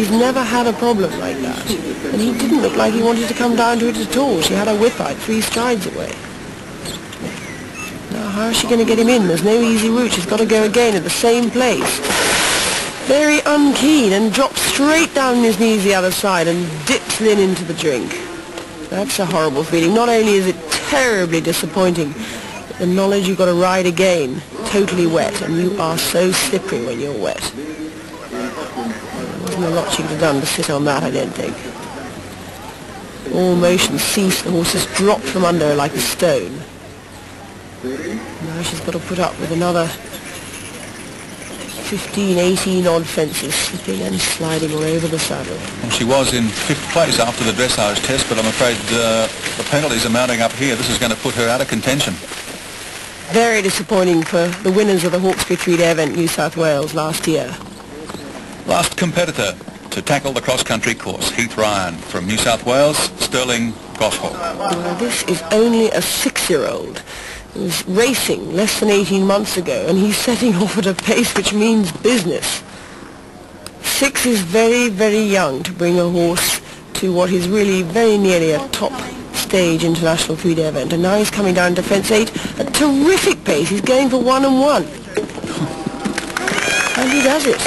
She's never had a problem like that. And he didn't look like he wanted to come down to it at all. She had a whip out 3 strides away. Now, how is she going to get him in? There's no easy route. She's got to go again at the same place. Very unkeen, and drops straight down on his knees the other side and dips Lynn into the drink. That's a horrible feeling. Not only is it terribly disappointing, but the knowledge you've got to ride again, totally wet, and you are so slippery when you're wet. There wasn't a lot she could have done to sit on that, I don't think. All motion ceased. The horse just dropped from under her like a stone. Now she's got to put up with another 15, 18 odd fences, slipping and sliding all over the saddle. Well, she was in 5th place after the dressage test, but I'm afraid the penalties are mounting up here. This is going to put her out of contention. Very disappointing for the winners of the Hawkesbury 3-day event, New South Wales, last year. Last competitor to tackle the cross-country course, Heath Ryan from New South Wales, Stirling, Goshawk. Well, this is only a 6-year-old. He was racing less than 18 months ago, and he's setting off at a pace which means business. 6 is very, very young to bring a horse to what is really very nearly a top stage international 3-day event, and now he's coming down to fence 8 at a terrific pace. He's going for 1 and 1. And he does it.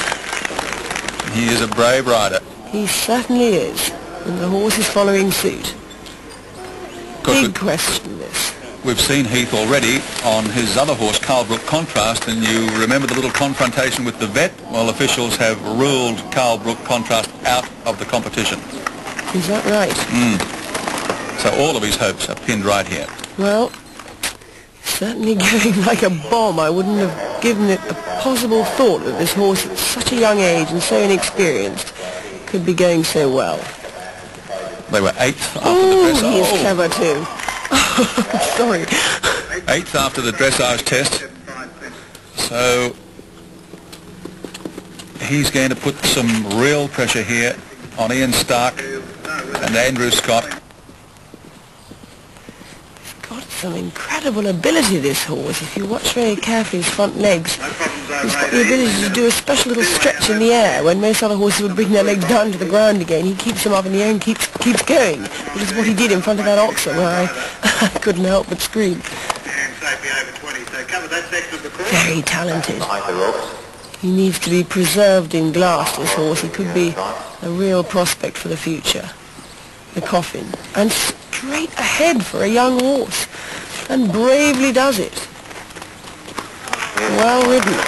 He is a brave rider. He certainly is, and the horse is following suit. Big question, this. We've seen Heath already on his other horse, Carlbrook Contrast, and you remember the little confrontation with the vet? Well, officials have ruled Carlbrook Contrast out of the competition. Is that right? So all of his hopes are pinned right here. Well, certainly going like a bomb. I wouldn't have given it a possible thought that this horse at such a young age and so inexperienced could be going so well. They were 8th after the dressage. He is clever too. Sorry. 8th after the dressage test. So he's going to put some real pressure here on Ian Stark and Andrew Scott. He's got some incredible ability, this horse. If you watch very carefully his front legs, he's got the ability to do a special little stretch in the air when most other horses would bring their legs down to the ground again. He keeps them up in the air and keeps going, which is what he did in front of that oxen, where I couldn't help but scream. Very talented. He needs to be preserved in glass, this horse. He could be a real prospect for the future. The Coffin. And straight ahead for a young horse. And bravely does it. Well ridden.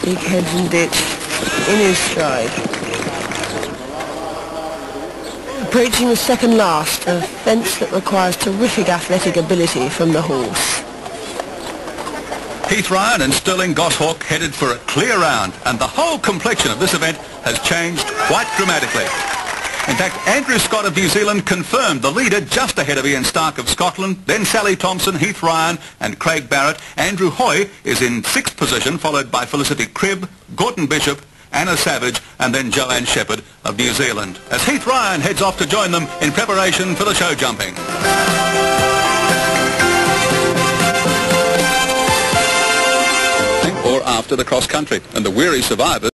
Big hedge and ditch in his stride. Approaching the second last, a fence that requires terrific athletic ability from the horse. Heath Ryan and Stirling Goshawk headed for a clear round, and the whole complexion of this event has changed quite dramatically. In fact, Andrew Scott of New Zealand confirmed the leader just ahead of Ian Stark of Scotland, then Sally Thompson, Heath Ryan and Craig Barrett. Andrew Hoy is in 6th position, followed by Felicity Cribb, Gordon Bishop, Anna Savage and then Joanne Shepherd of New Zealand, as Heath Ryan heads off to join them in preparation for the show jumping. Or after the cross country, and the weary survivors